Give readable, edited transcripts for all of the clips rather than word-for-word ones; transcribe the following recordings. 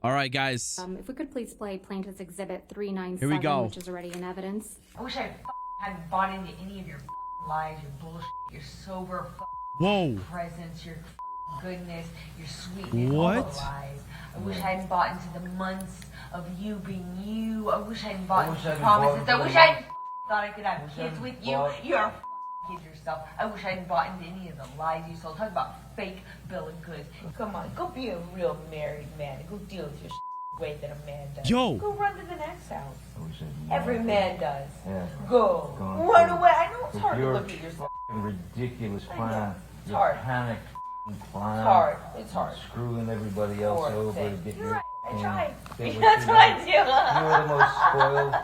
All right, guys. If we could please play Plaintiff's Exhibit Here we 397, go. which is already in evidence. I wish I hadn't bought into any of your lies, your bullshit, your sober Whoa. presence, your goodness, your sweetness, all What? the lies. I wish I hadn't bought into the months of you being you. I wish I hadn't bought into the promises. I wish I hadn't thought I could have kids with you. You're a kid yourself. I wish I hadn't bought into any of the lies you sold. Talk about fake bill of goods. Come on, go be a real married man. Go deal with your the way that a man does. Yo. Go run to the next house. I wish I'd Every man does. Yeah. Go. Going Run through away. I know it's with hard to your look at yourself. ridiculous I know. plan. It's Your hard. panic plan. It's hard. It's hard. Screwing everybody else Poor over thing. to get You're your right. I thing. tried. Get what That's you what I want. do. You're the most spoiled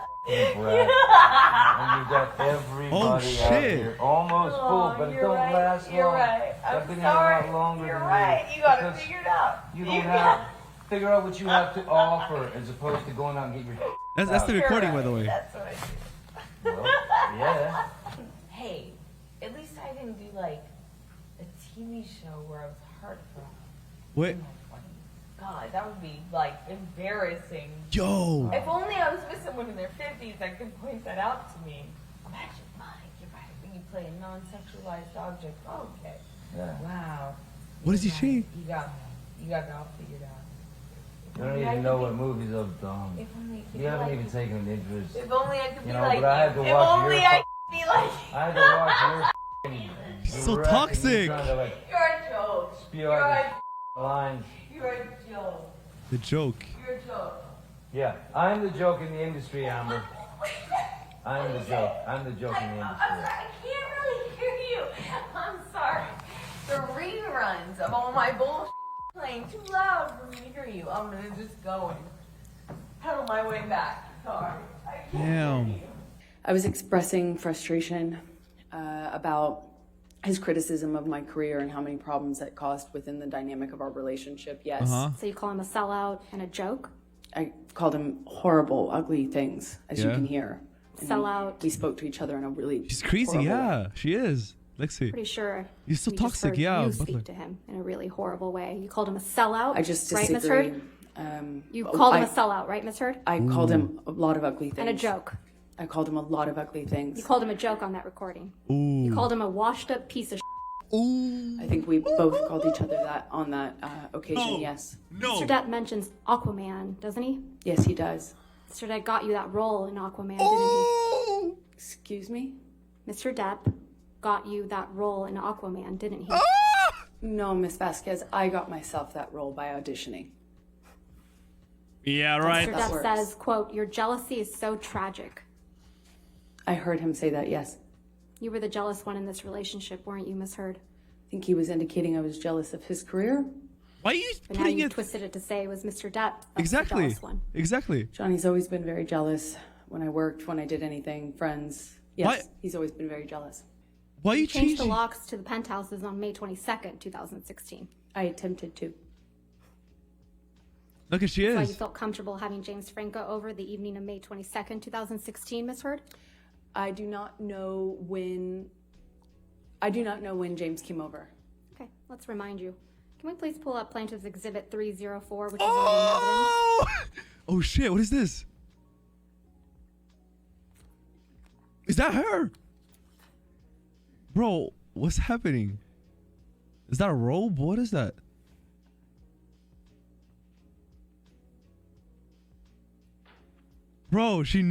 brat. And you got everybody Oh, out shit. here almost full, but it you're don't right. last You're long. right. I've I'm been sorry. here a lot longer You're than right. you. You got it because figured out. You don't have figure out what you have to offer as opposed to going out and get your That's the out. recording, by the way. That's what I do. Well, yeah. Hey, at least I didn't do like a TV show where I was heartbroken. Wait. God, that would be like embarrassing. Yo. If only I was with someone in their 50s that could point that out to me. Imagine mine. You're right. When you play a non-sexualized object. Okay. Yeah. Wow. What is he saying? You got me. You got it all figured out. You don't even know what movies I've done. If only I could You be haven't like even you. taken an interest. If only I could be You know, like but I had you. to If watch only your I could be like I had to watch your So direct and toxic. you trying to, like, You're a joke. spew You're out a, these lines. you're a joke. The joke. You're a joke. Yeah, I'm the joke in the industry, Amber. I'm the joke. I'm the joke in the I'm industry. sorry, I can't really hear you. I'm sorry. The reruns of all my bullshit playing too loud for me to hear you. I'm gonna just go and pedal my way back. Sorry. I can't Damn. hear you. I was expressing frustration about his criticism of my career and how many problems that caused within the dynamic of our relationship. Yes, Uh-huh. So you call him a sellout and a joke? I called him horrible, ugly things, as you Yeah. can hear. And Sellout. We spoke to each other in a really She's crazy. horrible way. Yeah, she is. Lexi. Pretty sure You're so we just toxic, heard yeah, you Butler. speak to him in a really horrible way. You called him a sellout, I just right, Miss disagree. Heard? You Oh, called him I- a sellout, right, Miss Heard? I called him a lot of ugly things. And a joke. I called him a lot of ugly You things. called him a joke on that recording. Ooh. You called him a washed up piece of Ooh. I think we both called each other that on that occasion. No. Yes, No. Mr. Depp mentions Aquaman, doesn't he? yes, he does. Mr. Depp got you that role in Aquaman, Oh. Excuse me. didn't he? Mr. Depp got you that role in Aquaman, didn't he? No, Miss Vasquez, I got myself that role by auditioning. Yeah, right. Mr. that Depp works. says, quote, your jealousy is so tragic. I heard him say that. Yes. You were the jealous one in this relationship, weren't you, Miss Heard? I think he was indicating I was jealous of his career. Why are you But now putting you it twisted it to say it was Mr. Depp. That's the exactly? jealous one. Exactly. Johnny's always been very jealous when I worked, when I did anything, friends. Yes, Why- he's always been very jealous. Why are you Changed the changing? locks to the penthouses on May 22nd, 2016. I attempted to. Look at she Why you is. felt comfortable having James Franco over the evening of May 22nd, 2016, Miss Heard? I do not know when James came over. Okay, let's remind you. Can we please pull up Plaintiff's Exhibit 304, which is already in evidence? Oh. Oh shit! What is this? Is that her? Bro, what's happening? Is that a robe? What is that? Bro, she's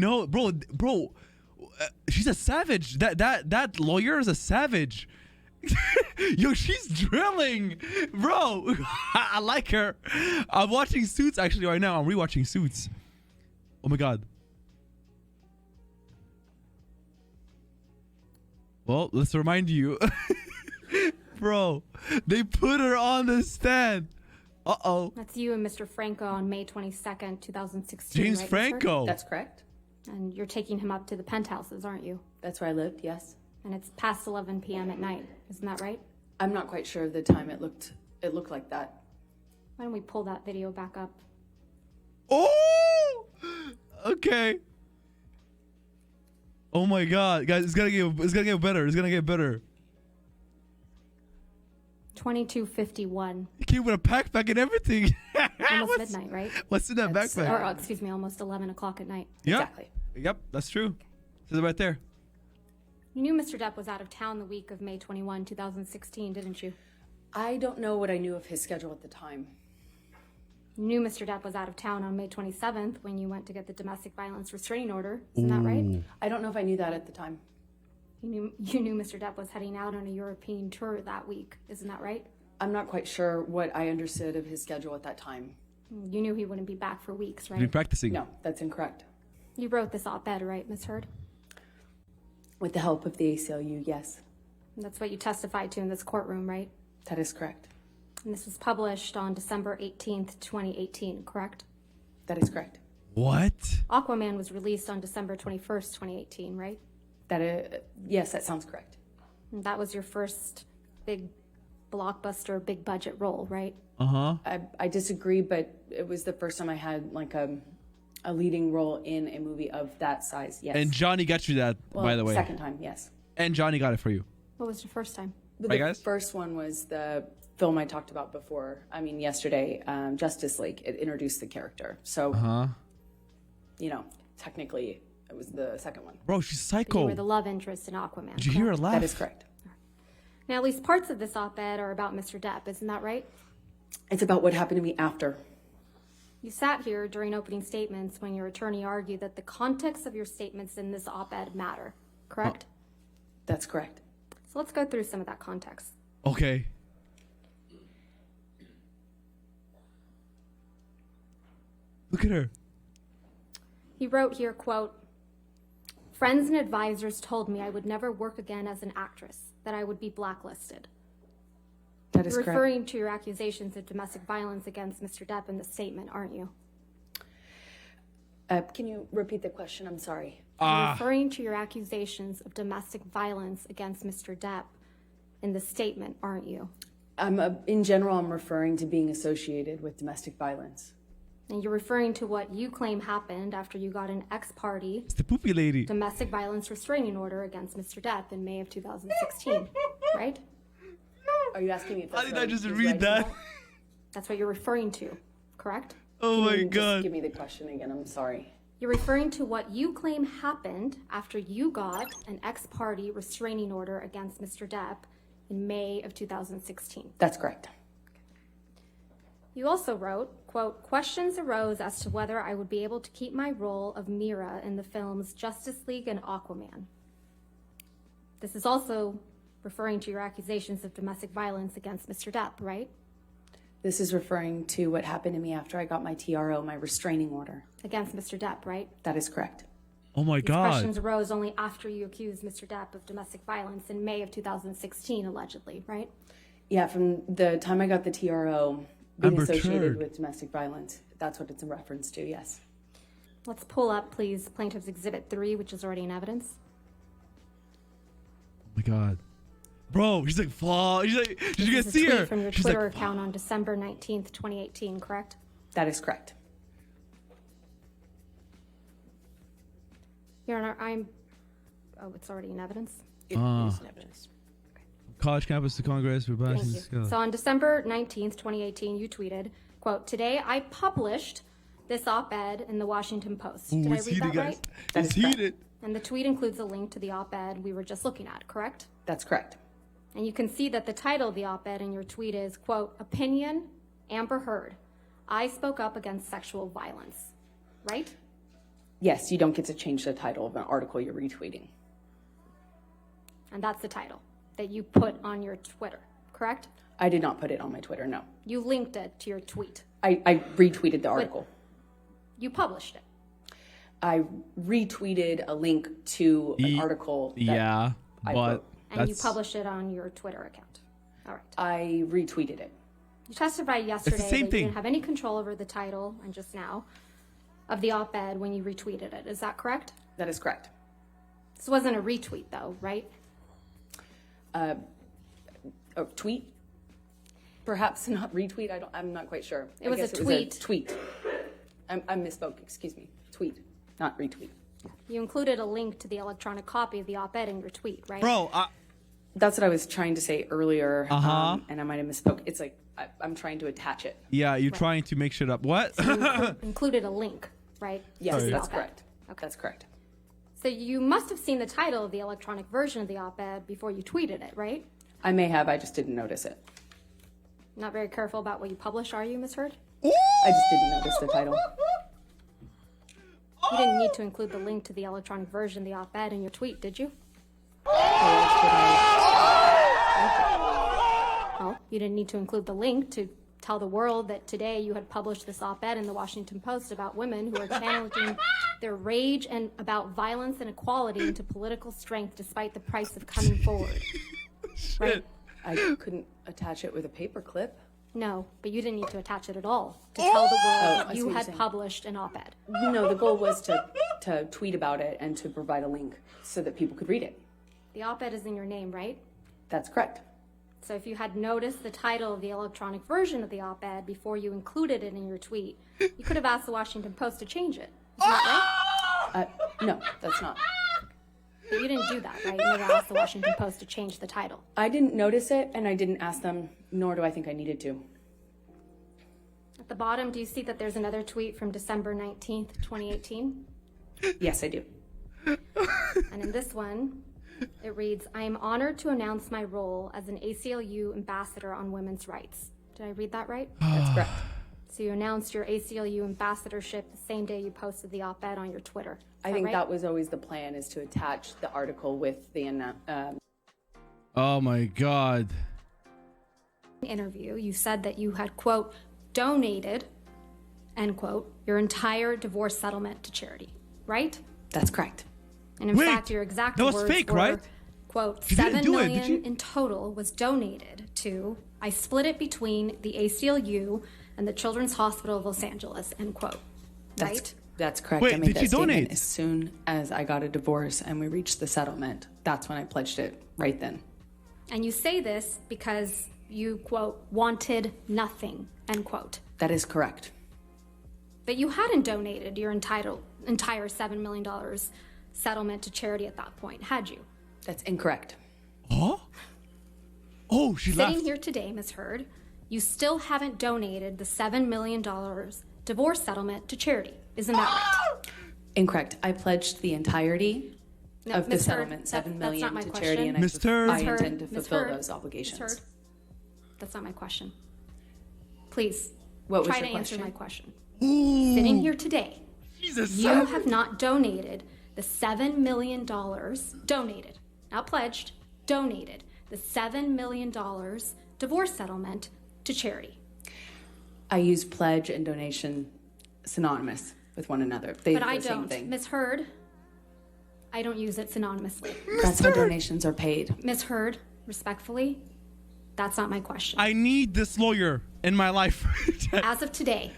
a savage. That lawyer is a savage. Yo, she's drilling, bro. I like her. I'm watching Suits actually right now. I'm rewatching Suits. Oh my god. Well, let's remind you, bro. They put her on the stand. Uh-oh. That's you and Mr. Franco on May 22nd, 2016. James right, Miss Heard? Franco. That's correct. And you're taking him up to the penthouses, aren't you? That's where I lived. Yes. And it's past 11 p.m. at night. Isn't that right? I'm not quite sure of the time. It looked like that. Why don't we pull that video back up? Oh. Okay. Oh my god, guys, it's gonna get better. It's gonna get better. 22:51. He came with a backpack and everything. Almost midnight, right? What's in that That's, backpack? Or, excuse me, almost 11 o'clock at night. Yep. Exactly. Yep, that's true. Says it right there. You knew Mr. Depp was out of town the week of May 21, 2016, didn't you? I don't know what I knew of his schedule at the time. You knew Mr. Depp was out of town on May 27th when you went to get the domestic violence restraining order. Isn't that right? I don't know if I knew that at the time. You knew Mr. Depp was heading out on a European tour that week. Isn't that right? I'm not quite sure what I understood of his schedule at that time. You knew he wouldn't be back for weeks, You've been right? practicing. No, that's incorrect. You wrote this op-ed, right, Ms. Heard? With the help of the ACLU, yes, That's what you testified to in this courtroom, right? that is correct. And this was published on December 18th, 2018, correct? That is correct. What? Aquaman was released on December 21st, 2018, right? Yes, that sounds correct. And that was your first big blockbuster, big budget role, right? Uh-huh. I disagree, but it was the first time I had like a leading role in a movie of that size. Yes. And Johnny got you that, Well, by the way. second time, yes. And Johnny got it for you. What was your first time? But Right, the guys? first one was the film I talked about before. Yesterday, Justice League. It introduced the character. So, Huh? Technically, it was the second one. Bro, she's You psycho. were the love interest in Aquaman. Did you hear her correct? laugh? That is correct. Now, at least parts of this op-ed are about Mr. Depp, isn't that right? It's about what happened to me after. You sat here during opening statements when your attorney argued that the context of your statements in this op-ed matter, correct? That's correct. So let's go through some of that context. Okay. Look at her. He wrote here, quote, "Friends and advisors told me I would never work again as an actress, that I would be blacklisted." That is You're correct. referring to your accusations of domestic violence against Mr. Depp in the statement, aren't you? Can you repeat the question? I'm sorry. You're referring to your accusations of domestic violence against Mr. Depp in the statement, aren't you? In general, I'm referring to being associated with domestic violence. And you're referring to what you claim happened after you got an ex-party It's the poopy lady. domestic violence restraining order against Mr. Depp in May of 2016, right? Are you asking me if that's How did what I just was read writing that? about? That's what you're referring to, correct? Oh Can my you just god. give me the question again. I'm sorry. You're referring to what you claim happened after you got an ex-party restraining order against Mr. Depp in May of 2016. That's correct. You also wrote, quote, "Questions arose as to whether I would be able to keep my role of Mira in the films Justice League and Aquaman." This is also referring to your accusations of domestic violence against Mr. Depp, right? This is referring to what happened to me after I got my TRO, my restraining order. Against Mr. Depp, right? That is correct. Oh my These god. questions arose only after you accused Mr. Depp of domestic violence in May of 2016, allegedly, right? Yeah, from the time I got the TRO, being Amber associated Turd. with domestic violence, that's what it's a reference to, yes. Let's pull up, please, Plaintiff's Exhibit 3, which is already in evidence. Oh my god. Bro, she's like, flaw. She's like, did you guys This is a see tweet her? from your She's Twitter like, account on December 19th, 2018, correct? That is correct. Your Honor, oh, it's already in evidence? It is in evidence. college campus to Congress for Thank passing you. So on December 19th, 2018, you tweeted, quote, "Today I published this op-ed in the Washington Post." Did I it's read heated, that guys. right? That It's is correct. heated. And the tweet includes a link to the op-ed we were just looking at, correct? That's correct. And you can see that the title of the op-ed in your tweet is, quote, "Opinion, Amber Heard. I spoke up against sexual violence." Right? Yes, you don't get to change the title of an article you're retweeting. And that's the title that you put on your Twitter, correct? I did not put it on my Twitter, no. You linked it to your tweet. I retweeted the article. You published it. I retweeted a link to an article that Yeah, I but wrote. And you that's published it on your Twitter account. All right. I retweeted it. You testified yesterday same that you thing. didn't have any control over the title, and just now, of the op-ed when you retweeted it. Is that correct? That is correct. This wasn't a retweet, though, right? A tweet? Perhaps not retweet. I'm not quite sure. It was I guess a tweet. Tweet. I misspoke. Excuse me. Tweet, not retweet. You included a link to the electronic copy of the op-ed in your tweet, right? bro, That's what I was trying to say earlier, Uh-huh. and I might have misspoke. It's like I'm trying to attach it. Yeah, you're trying to make shit up. What? Included a link, right? Yes, to the that's op-ed. correct. That's correct. So you must have seen the title of the electronic version of the op-ed before you tweeted it, right? I may have. I just didn't notice it. Not very careful about what you publish, are you, Ms. Heard? I just didn't notice the title. You didn't need to include the link to the electronic version of the op-ed in your tweet, did you? Well, you didn't need to include the link to tell the world that today you had published this op-ed in the Washington Post about women who are channeling their rage and about violence and equality into political strength despite the price of coming forward. Right? I couldn't attach it with a paper clip. No, but you didn't need to attach it at all to tell the world I that see you what you're had saying. published an op-ed. No, the goal was to tweet about it and to provide a link so that people could read it. The op-ed is in your name, right? That's correct. So if you had noticed the title of the electronic version of the op-ed before you included it in your tweet, you could have asked the Washington Post to change it. Isn't that right? No, that's not. But you didn't do that, right? You never asked the Washington Post to change the title. I didn't notice it, and I didn't ask them, nor do I think I needed to. At the bottom, do you see that there's another tweet from December 19th, 2018? Yes, I do. And in this one, it reads, I am honored to announce my role as an ACLU ambassador on women's rights. Did I read that right? That's correct. So you announced your ACLU ambassadorship the same day you posted the op-ed on your Twitter. I think that was always the plan, is to attach the article with the Oh my God. interview, you said that you had, quote, donated, end quote, your entire divorce settlement to charity, right? That's correct. And in Wait, fact, your exact that was words fake, were, right? quote, You didn't $7 do it, did million you? in total was donated to, I split it between the ACLU and the Children's Hospital of Los Angeles, end quote, right? That's correct. Wait, I made did that you statement donate? as soon as I got a divorce and we reached the settlement. That's when I pledged it, right then. And you say this because you, quote, wanted nothing, end quote. That is correct. But you hadn't donated your entire $7 million settlement to charity at that point, had you? That's incorrect. Huh? Oh, she Sitting left. here today, Ms. Heard, you still haven't donated the $7 million divorce settlement to charity. Isn't that right? Incorrect. I pledged the entirety No, of the Ms. Heard, settlement, that's $7 not million my to question. charity, and Ms. Heard. I Ms. Heard, intend to Ms. fulfill Heard, those obligations. Ms. Heard, that's not my question. Please, What was try your to answer question? my question. Ooh, Sitting here today, Jesus. you have not donated the $7 million, donated, not pledged, donated the $7 million divorce settlement to charity. I use pledge and donation synonymous with one another. They're But I the same don't. thing. Ms. Heard, I don't use it synonymously. That's how donations are paid. Ms. Heard, respectfully, that's not my question. I need this lawyer in my life. As of today,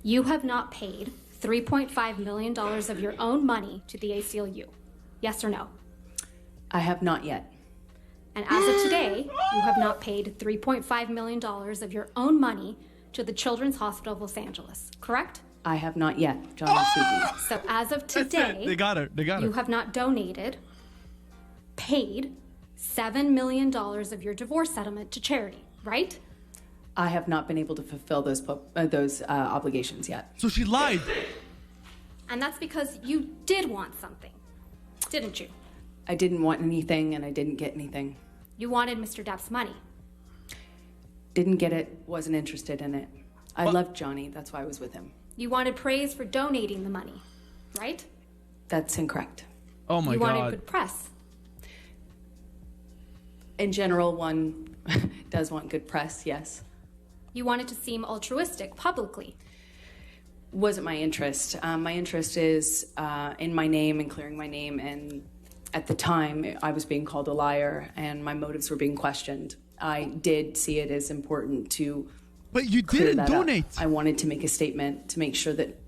you have not paid $3.5 million of your own money to the ACLU. Yes or no? I have not yet. And as of today, you have not paid $3.5 million of your own money to the Children's Hospital of Los Angeles, correct? I have not yet, John and Susie. So as of That's it. today, They got her. They got you her. have not donated, paid $7 million of your divorce settlement to charity, right? I have not been able to fulfill those obligations yet. So she lied. And that's because you did want something, didn't you? I didn't want anything, and I didn't get anything. You wanted Mr. Depp's money. Didn't get it, wasn't interested in it. I loved Johnny, that's why I was with him. You wanted praise for donating the money, right? That's incorrect. Oh my You wanted God. good press. In general, one does want good press, yes. You wanted to seem altruistic publicly. Wasn't my interest. My interest is in my name and clearing my name, and at the time I was being called a liar and my motives were being questioned. I did see it as important to But you clear didn't that donate. up. I wanted to make a statement to make sure that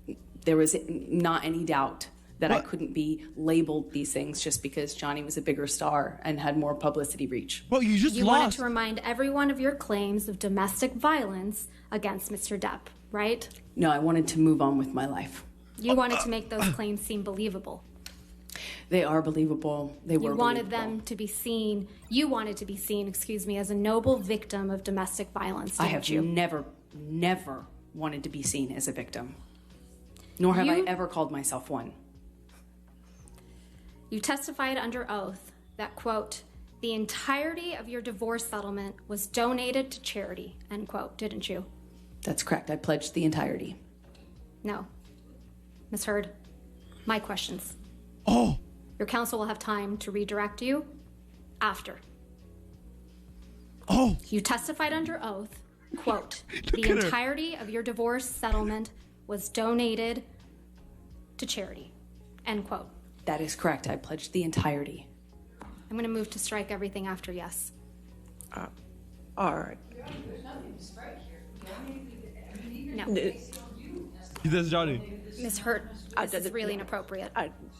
there was not any doubt that I What? couldn't be labeled these things just because Johnny was a bigger star and had more publicity reach. Well, you just You wanted lost. to remind everyone of your claims of domestic violence against Mr. Depp, right? No, I wanted to move on with my life. You wanted to make those claims seem believable. They are believable. They were You wanted believable. them to be seen, you wanted to be seen, excuse me, as a noble victim of domestic violence, I didn't have you? never wanted to be seen as a victim. Nor have I You- ever called myself one. You testified under oath that, quote, the entirety of your divorce settlement was donated to charity, end quote, didn't you? That's correct. I pledged the entirety. No. Ms. Heard, my questions. Oh, Your counsel will have time to redirect you after. oh, You testified under oath, quote, the at her. entirety of your divorce settlement was donated to charity, end quote. That is correct. I pledged the entirety. I'm going to move to strike everything after yes. All right. No. he does Johnny. Ms. Hurt, this is really inappropriate.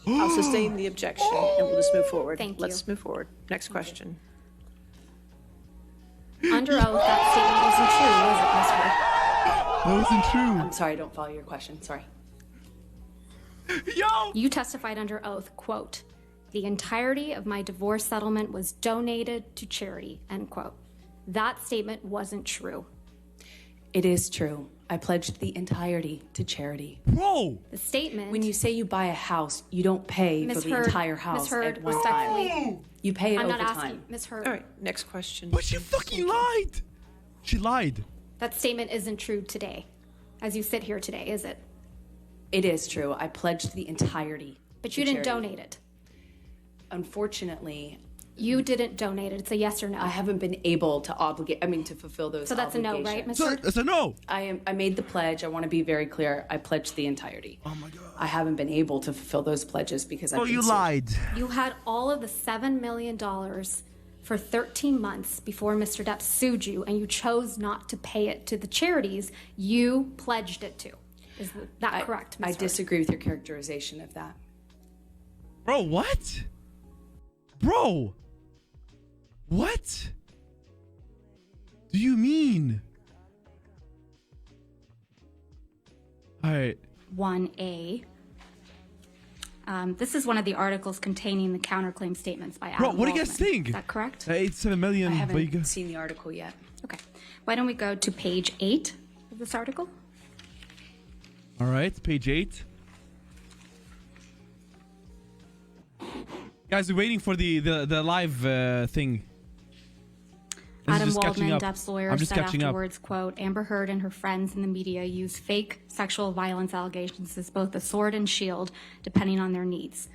I'll sustain the objection and we'll just move forward. Thank you. Let's move forward. Next question. Under oath, that statement wasn't true, was it, Ms. Hurt? That wasn't true. I'm sorry, I don't follow your question. Sorry. Yo. You testified under oath, quote, the entirety of my divorce settlement was donated to charity, end quote. That statement wasn't true. It is true. I pledged the entirety to charity. Bro. The statement. When you say you buy a house, you don't pay Ms. for the Hurd, entire Ms. house Hurd, at one respectfully, time. You pay it I'm over not time. asking, Ms. Hurt. All right. Next question. But she fucking lied. She lied. That statement isn't true today, as you sit here today, is it? It is true. I pledged the entirety. But to you didn't charity. donate it. Unfortunately, You didn't donate it. It's a yes or no. I haven't been able to to fulfill those So that's a no, right, obligations. Ms. So Hurt? it's a no. I made the pledge. I want to be very clear. I pledged the entirety. Oh my god. I haven't been able to fulfill those pledges because I've Oh, been you sued. lied. You had all of the $7 million for 13 months before Mr. Depp sued you, and you chose not to pay it to the charities you pledged it to. Is that correct, Ms. I Hurt? disagree with your characterization of that. Bro, what? Bro. What? Do you mean? All right. 1A. This is one of the articles containing the counterclaim statements by Adam Bro, what do you guys Waldman. think? Is that correct? 87 million. I but you haven't got- seen the article yet. Okay. Why don't we go to page 8 of this article? All right, page 8. Guys, we're waiting for the live thing. This is Adam just catching Waldman, up. Depp's lawyer, I'm just said catching up. afterwards, quote, Amber Heard and her friends in the media use fake sexual violence allegations as both a sword and shield, depending on their needs.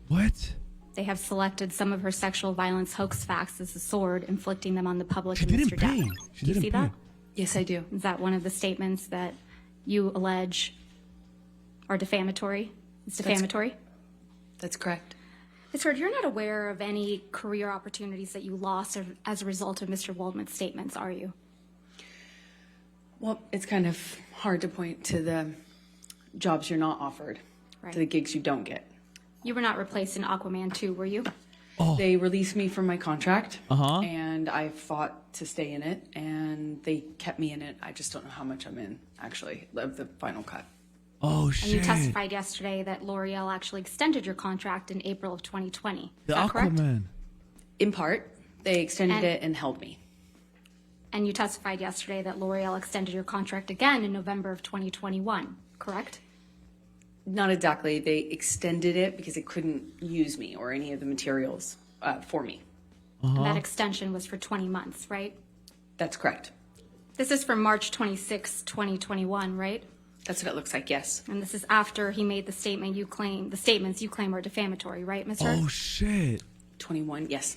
What? They have selected some of her sexual violence hoax facts as a sword, inflicting them on the public She and didn't Mr. pay. Depp. She Do you didn't see pay. that? Yes, I do. Is that one of the statements that you allege are defamatory? It's defamatory? That's correct. Ms. Heard, you're not aware of any career opportunities that you lost as a result of Mr. Waldman's statements, are you? Well, it's kind of hard to point to the jobs you're not offered, Right. to the gigs you don't get. You were not replaced in Aquaman 2, were you? They released me from my contract, Uh-huh. and I fought to stay in it, and they kept me in it. I just don't know how much I'm in, actually, of the final cut. Oh And you shit. testified yesterday that L'Oreal actually extended your contract in April of 2020. The Is that correct? Aquaman. In part, they extended And- it and held me. And you testified yesterday that L'Oreal extended your contract again in November of 2021, correct? Not exactly. They extended it because they couldn't use me or any of the materials for me. And that extension was for 20 months, right? That's correct. This is from March 26, 2021, right? That's what it looks like, yes. And this is after he made the statements you claim are defamatory, right, Ms. Heard? Oh shit. 21, yes.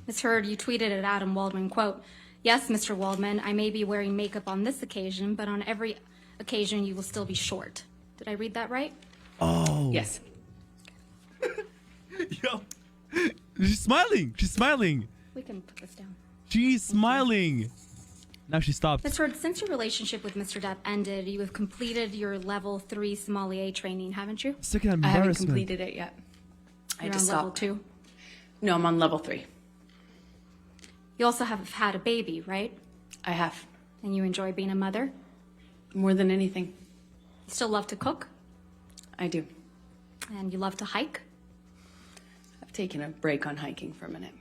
Ms. Heard, you tweeted at Adam Waldman, quote, yes, Mr. Waldman, I may be wearing makeup on this occasion, but on every occasion you will still be short. Did I read that right? Oh. Yes. Yo. She's smiling. She's smiling. We can put this down. She's smiling. Now she stopped. Ms. Heard, since your relationship with Mr. Depp ended, you have completed your level 3 sommelier training, haven't you? Second I haven't embarrassment. completed it yet. I You're had to on level stop. 2. No, I'm on level 3. You also have had a baby, right? I have. And you enjoy being a mother? More than anything. You still love to cook? I do. And you love to hike? taking a break on hiking for a minute.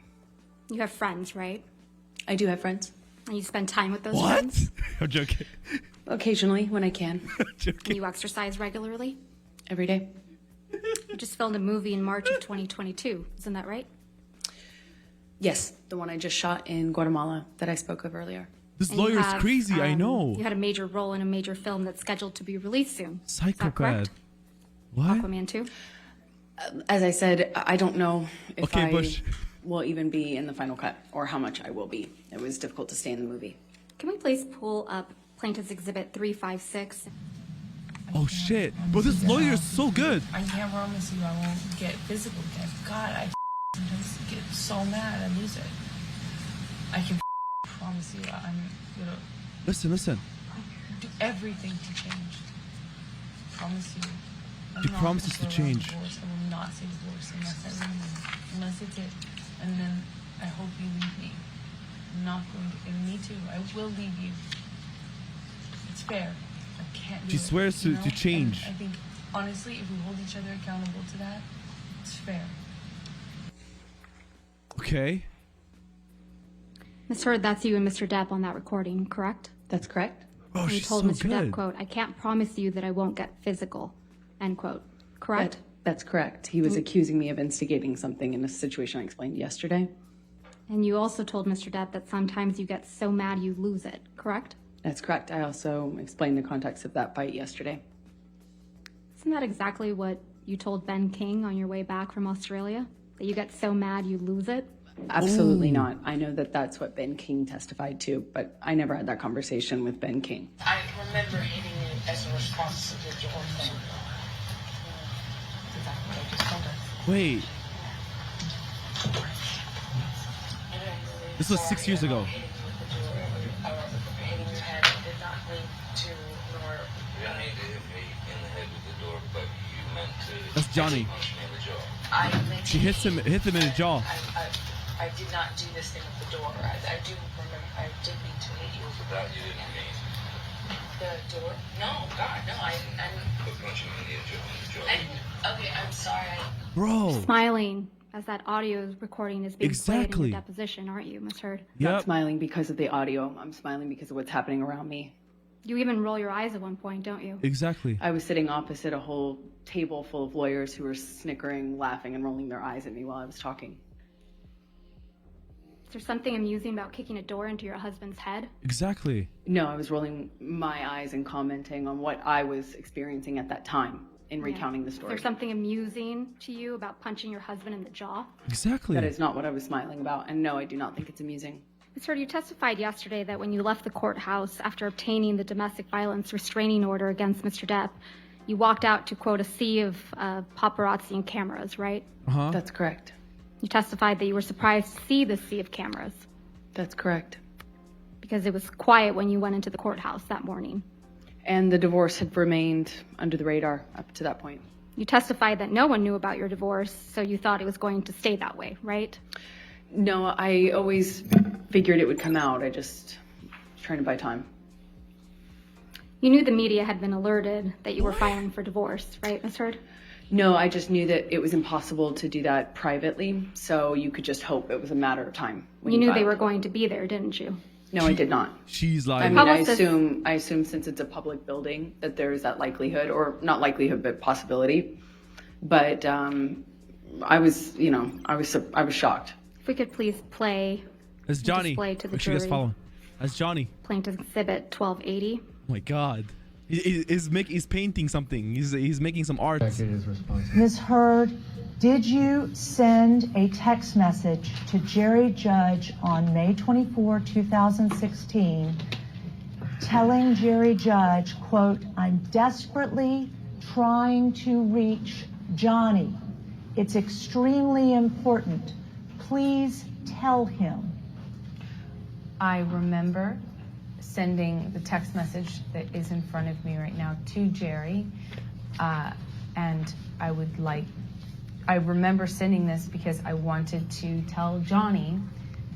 You have friends, right? I do have friends. And you spend time with those What? friends? I'm joking. Occasionally, when I can. And Joking. you exercise regularly? Every day. You just filmed a movie in March of 2022. Isn't that right? Yes, the one I just shot in Guatemala that I spoke of earlier. This And you lawyer's have, crazy. I know. You had a major role in a major film that's scheduled to be released soon. Is that Psychopath. correct? What? Aquaman 2? As I said, I don't know if Okay, I Bush. will even be in the final cut or how much I will be. It was difficult to stay in the movie. Can we please pull up Plaintiff's Exhibit 356? Oh shit! Bro, this lawyer is so good. I can't promise you I won't get physical again. God, I sometimes get so mad I lose it. I can promise you I'm gonna Listen. do everything to change. Promise you. I'm He not promises gonna to go around change. divorce. I will not say divorce unless I win. Unless it's it. And then I hope you leave me. I'm not going to. And me too. I will leave you. It's fair. I can't do She it, swears you to know? change. And I think, honestly, if we hold each other accountable to that, it's fair. Okay. Ms. Heard, that's you and Mr. Depp on that recording, correct? That's correct. Oh, And you she's told so Mr. Depp, good. quote, I can't promise you that I won't get physical, end quote. Correct? That's correct. He was accusing me of instigating something in a situation I explained yesterday. And you also told Mr. Depp that sometimes you get so mad you lose it, correct? That's correct. I also explained the context of that fight yesterday. Isn't that exactly what you told Ben King on your way back from Australia? That you get so mad you lose it? Absolutely not. I know that that's what Ben King testified to, but I never had that conversation with Ben King. I remember hitting you as a response to the door thing. Exactly what I just told her. Wait. This was 6 years ago. Hitting your head did not lead to nor. You didn't need to hit me in the head with the door, but you meant to. That's Johnny. Punch me in the jaw. I meant She hits him in the jaw. I did not do this thing with the door. I do remember. I did mean to hit you. So that you didn't mean. The door? No, God, no. But punching me in the jaw. Okay, I'm sorry. Bro. Smiling as that audio recording is being played in Exactly. your deposition, aren't you, Ms. Heard? I'm not Yep. smiling because of the audio. I'm smiling because of what's happening around me. You even roll your eyes at one point, don't you? Exactly. I was sitting opposite a whole table full of lawyers who were snickering, laughing, and rolling their eyes at me while I was talking. Is there something amusing about kicking a door into your husband's head? Exactly. No, I was rolling my eyes and commenting on what I was experiencing at that time in recounting the Is story. there something amusing to you about punching your husband in the jaw? Exactly. That is not what I was smiling about, and no, I do not think it's amusing. Ms. Heard, you testified yesterday that when you left the courthouse after obtaining the domestic violence restraining order against Mr. Depp, you walked out to, quote, a sea of paparazzi and cameras, right? Uh-huh. That's correct. You testified that you were surprised to see the sea of cameras That's correct. because it was quiet when you went into the courthouse that morning. And the divorce had remained under the radar up to that point. You testified that no one knew about your divorce, so you thought it was going to stay that way, right? No, I always figured it would come out. I just was trying to buy time. You knew the media had been alerted that you were filing for divorce, right, Ms. Heard? No, I just knew that it was impossible to do that privately, so you could just hope it was a matter of time. when You knew they filed. were going to be there, didn't you? No, I did not. She's I lying. mean, How I about this- assume since it's a public building that there is that likelihood, or not likelihood, but possibility. But I was shocked. If we could please play That's Johnny. display to the Make sure you guys jury. follow him. That's Johnny. Plaintiff's Exhibit 1280. Oh my God. He's painting something. He's making some art. Ms. Heard, did you send a text message to Jerry Judge on May 24, 2016, telling Jerry Judge, quote, I'm desperately trying to reach Johnny. It's extremely important. Please tell him. I remember sending the text message that is in front of me right now to Jerry, and I remember sending this because I wanted to tell Johnny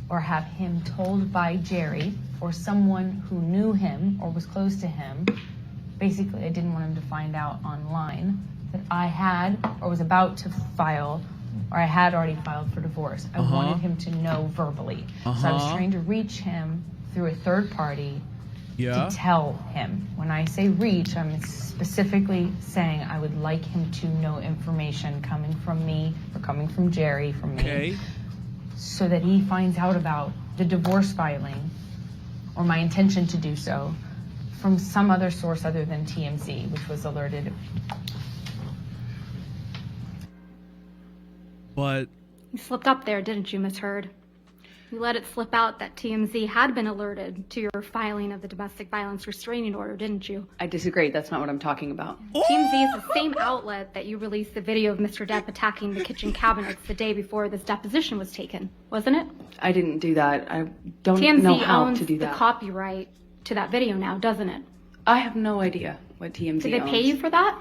or have him told by Jerry or someone who knew him or was close to him. Basically, I didn't want him to find out online that I had or was about to file or I had already filed for divorce. I wanted him to know verbally. So I was trying to reach him through a third party to tell him. When I say reach, I'm specifically saying I would like him to know information coming from me or coming from Jerry, from me, so that he finds out about the divorce filing or my intention to do so from some other source other than TMZ, which was alerted. But You slipped up there, didn't you, Miss Heard? You let it slip out that TMZ had been alerted to your filing of the domestic violence restraining order, didn't you? I disagree. That's not what I'm talking about. TMZ is the same outlet that you released the video of Mr. Depp attacking the kitchen cabinets the day before this deposition was taken, wasn't it? I didn't do that. I don't TMZ know how owns to do the that. copyright to that video now, doesn't it? I have no idea what TMZ Did they owns. pay you for that?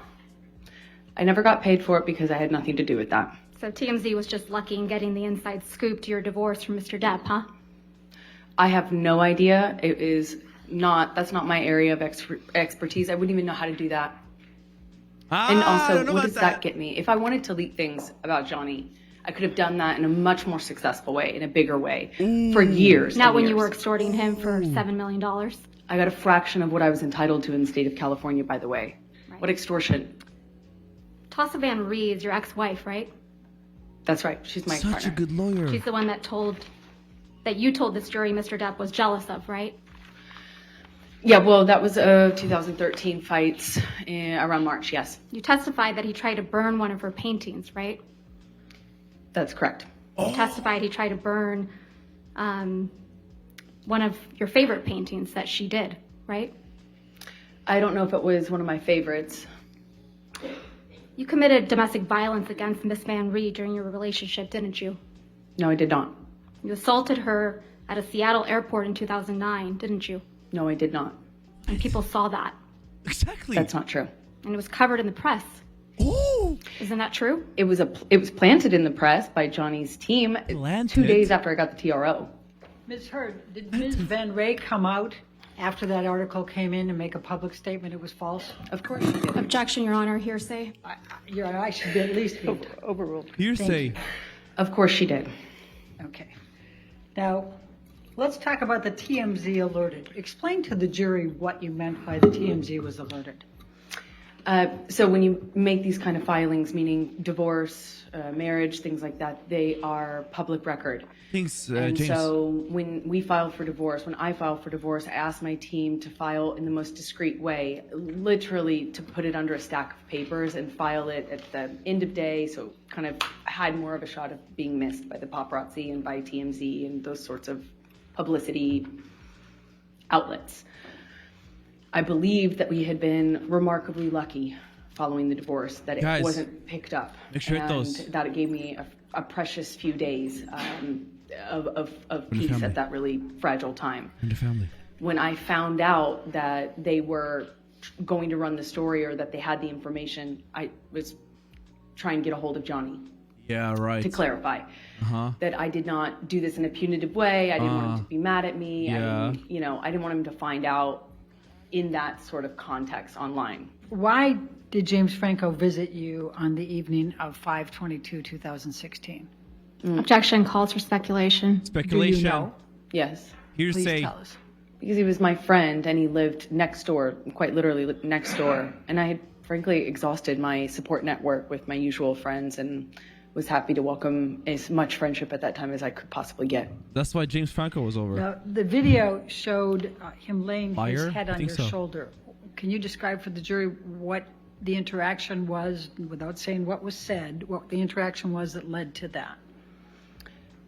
I never got paid for it because I had nothing to do with that. So TMZ was just lucky in getting the inside scoop to your divorce from Mr. Depp, huh? I have no idea. That's not my area of expertise. I wouldn't even know how to do that. And I also, don't know what about does that get me? If I wanted to leak things about Johnny, I could have done that in a much more successful way, in a bigger way, for years. Not and when years. you were extorting him for $7 million. I got a fraction of what I was entitled to in the state of California, by the way. Right. What extortion? Tassa Van Ree is your ex-wife, right? That's right. She's my Such partner. a good lawyer. She's the one that you told this jury Mr. Depp was jealous of, right? Yeah, well, that was 2013 fights around March, yes. You testified that he tried to burn one of her paintings, right? That's correct. You testified he tried to burn one of your favorite paintings that she did, right? I don't know if it was one of my favorites. You committed domestic violence against Miss Van Ree during your relationship, didn't you? No, I did not. You assaulted her at a Seattle airport in 2009, didn't you? No, I did not. And people saw that. Exactly. That's not true. And it was covered in the press. Oh, Isn't that true? It was planted in the press by Johnny's team Planted? 2 days after I got the TRO. Ms. Heard, did Ms. Van Ray come out after that article came in and make a public statement it was false? Of course she did. Objection, Your Honor, hearsay. I should at least be. Overruled. hearsay. Of course she did. Okay. Now, let's talk about the TMZ alerted. Explain to the jury what you meant by the TMZ was alerted. So when you make these kind of filings, meaning divorce, marriage, things like that, they are public record. Thanks, And James. so when I filed for divorce, I asked my team to file in the most discreet way, literally to put it under a stack of papers and file it at the end of day, so kind of had more of a shot of being missed by the paparazzi and by TMZ and those sorts of publicity outlets. I believed that we had been remarkably lucky following the divorce, that it Guys, wasn't picked up, make sure it and goes. that it gave me a precious few days of peace family. at that really fragile time. And the family. When I found out that they were going to run the story or that they had the information, I was trying to get a hold of Johnny Yeah, right. to clarify that I did not do this in a punitive way. I didn't want him to be mad at me. Yeah. I didn't want him to find out in that sort of context online. Why did James Franco visit you on the evening of 5/22/2016? Objection calls for speculation. Speculation. Do you know? Yes. Please Hearsay. tell us. Because he was my friend and he lived next door, quite literally next door. And I had frankly exhausted my support network with my usual friends and was happy to welcome as much friendship at that time as I could possibly get. That's why James Franco was over. Now, the video showed him laying Liar? his head I on think your so. shoulder. Can you describe for the jury what the interaction was, without saying what was said, what the interaction was that led to that?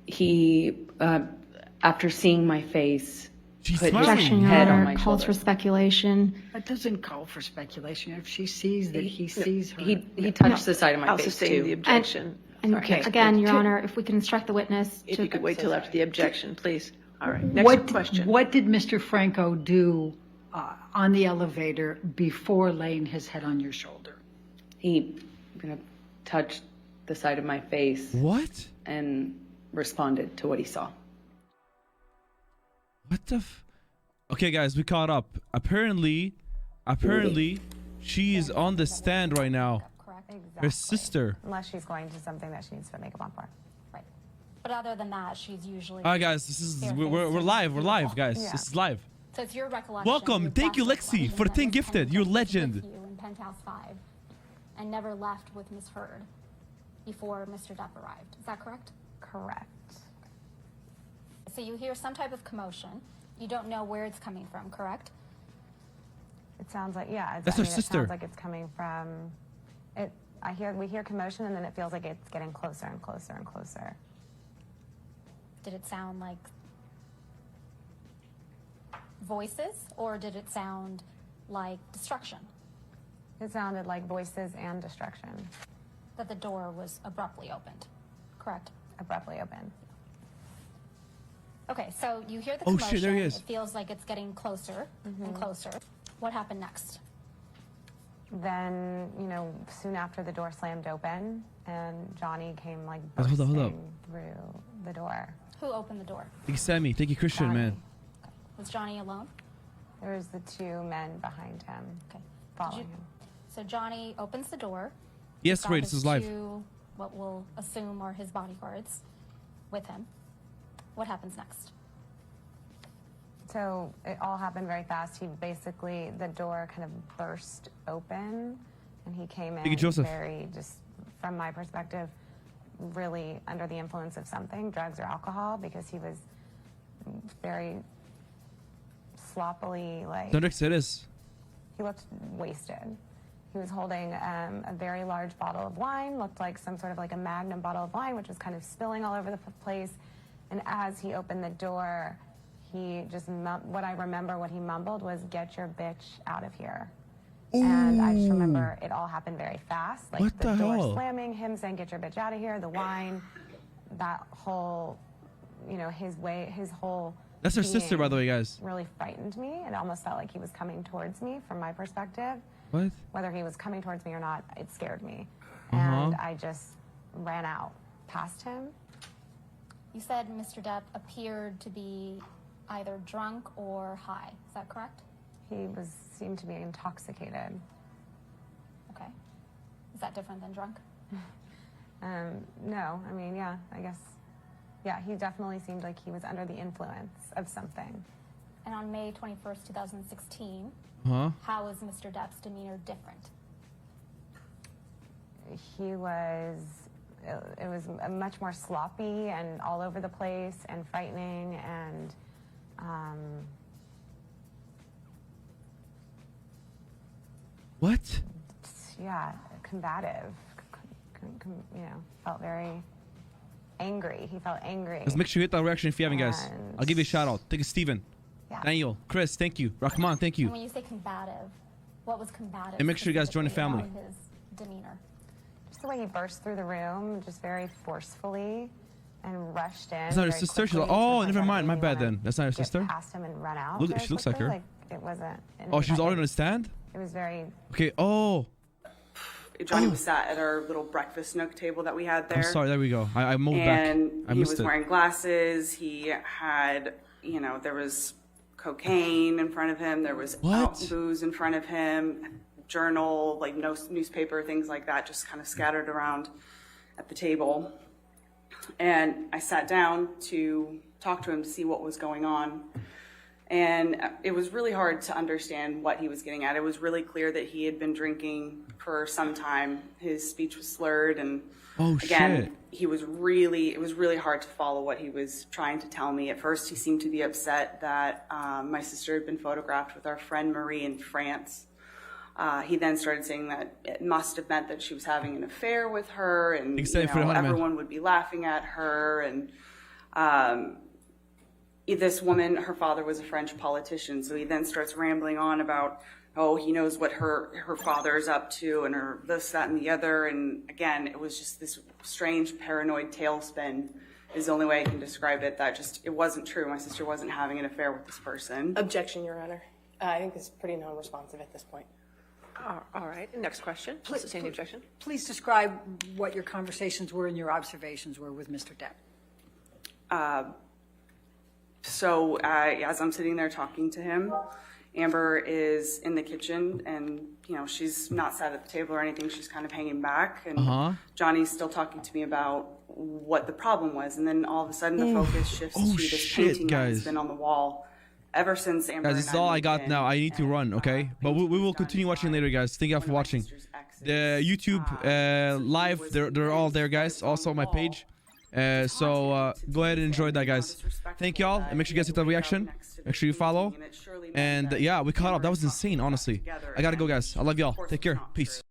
He, after seeing my face, She's put his smiling. Objection, Your head on Honor, my calls for shoulder. speculation. That doesn't call for speculation. If she sees that he sees her. He touched the side of my I'll face sustain the too. objection. And Okay. again, Your Honor, if we can instruct the witness If to... you could wait till after the objection, please. All right, next What, question. what did Mr. Franco do on the elevator before laying his head on your shoulder? He touched the side of my face What? and responded to what he saw. What the Okay, guys, we caught up. Apparently, she is on the stand right now. Her sister. Unless she's going to something that she needs to put makeup on for. Right. But other than that, she's usually. All right, guys, this is we're live. We're live, guys. Yeah. This is live. So it's your recollection. Welcome. your Thank you, best Lexi, recollection for the that thing Miss gifted. Pennington You're a was legend. with you in Penthouse 5 and never left with Miss Heard before Mr. Depp arrived. Is that correct? Correct. So you hear some type of commotion. You don't know where it's coming from, correct? It sounds like, yeah. That's her It sister. sounds like it's coming from, we hear commotion and then it feels like it's getting closer and closer and closer. Did it sound like voices or did it sound like destruction? It sounded like voices and destruction. That the door was abruptly opened, correct? Abruptly open. Okay, so you hear the Oh, commotion. shit, there he is. It feels like it's getting closer and closer. What happened next? Then, soon after the door slammed open and Johnny came like Hold bursting up. through the door. Who opened the door? Thank you, Sammy. Thank you, Christian, Johnny. man. Was Johnny alone? There was the two men behind him, Okay. following him. So Johnny opens the door. Yes, He's got wait, this his is live. two, what we'll assume are his bodyguards with him. What happens next? So it all happened very fast. The door kind of burst open and he came Thank you, in Joseph. very, just from my perspective, really under the influence of something, drugs or alcohol, because he was very sloppily, like, Hendrix, it is. he looked wasted. He was holding a very large bottle of wine, looked like some sort of like a Magnum bottle of wine, which was kind of spilling all over the place. And as he opened the door, he just, what I remember what he mumbled was, "Get your bitch out of here." And I just remember it all happened very fast. Like What the the door hell? slamming, him saying, "Get your bitch out of here," the wine, that whole, his whole. That's her sister, by the way, being guys. Really frightened me. It almost felt like he was coming towards me from my perspective. What? Whether he was coming towards me or not, it scared me. Uh-huh. And I just ran out past him. You said Mr. Depp appeared to be either drunk or high. Is that correct? He seemed to be intoxicated. Okay. Is that different than drunk? No, I mean, yeah, I guess. Yeah, he definitely seemed like he was under the influence of something. And on May 21st, 2016, Huh? how was Mr. Depp's demeanor different? He was, it was much more sloppy and all over the place and frightening and, What? yeah, combative, felt very angry. He felt angry. Let's make sure you hit that reaction if you haven't, guys. And- I'll give you a shout out. Thank you, Steven. Yeah. Daniel. Chris, thank you. Rahman, thank And you. when you say combative, what was combative? And make sure you guys join the specifically family. about his demeanor. Just the way he burst through the room, just very forcefully, and rushed in. That's not her very sister? She's quickly like, to the oh, point never that mind. My made me bad wanna then. That's not her get sister? Past him and run out. Look, very she looks like her. quickly, it wasn't. Oh, she was already anything. on the stand? It was very. Okay, oh. Johnny was sat at our little breakfast nook table that we had there. I'm sorry, there we go. I moved back. And I he missed was it. wearing glasses. He had, there was cocaine in front of him. There was booze in front of him, journal, like no newspaper, things like that, just kind of scattered around at the table. And I sat down to talk to him to see what was going on. And it was really hard to understand what he was getting at. It was really clear that he had been drinking for some time. His speech was slurred, and again, it was really hard to follow what he was trying to tell me. At first, he seemed to be upset that my sister had been photographed with our friend Marie in France. He then started saying that it must have meant that she was having an affair with her, and everyone would be laughing at her. And this woman, her father was a French politician, so he then starts rambling on about, oh, he knows what her father's up to, and her this, that, and the other. And again, it was just this strange paranoid tailspin is the only way I can describe it. That just, it wasn't true. My sister wasn't having an affair with this person. Objection, Your Honor. I think it's pretty non-responsive at this point. All right. Next question. Sustain the objection. Please describe what your conversations were and your observations were with Mr. Depp. So as I'm sitting there talking to him, Amber is in the kitchen, and you know she's not sat at the table or anything. She's kind of hanging back, and Johnny's still talking to me about what the problem was. And then all of a sudden, the focus shifts to this painting that's been on the wall ever since Amber. Guys, this is all I got now. I need to run, okay? But we will continue watching later, guys. Thank you all for watching. The YouTube live, they're all there, guys. Also on my page. So go ahead and enjoy that, guys. Thank y'all, and make sure you guys hit the reaction. Make sure you follow. And yeah, we caught up. That was insane, honestly. I gotta go, guys. I love y'all. Take care. Peace.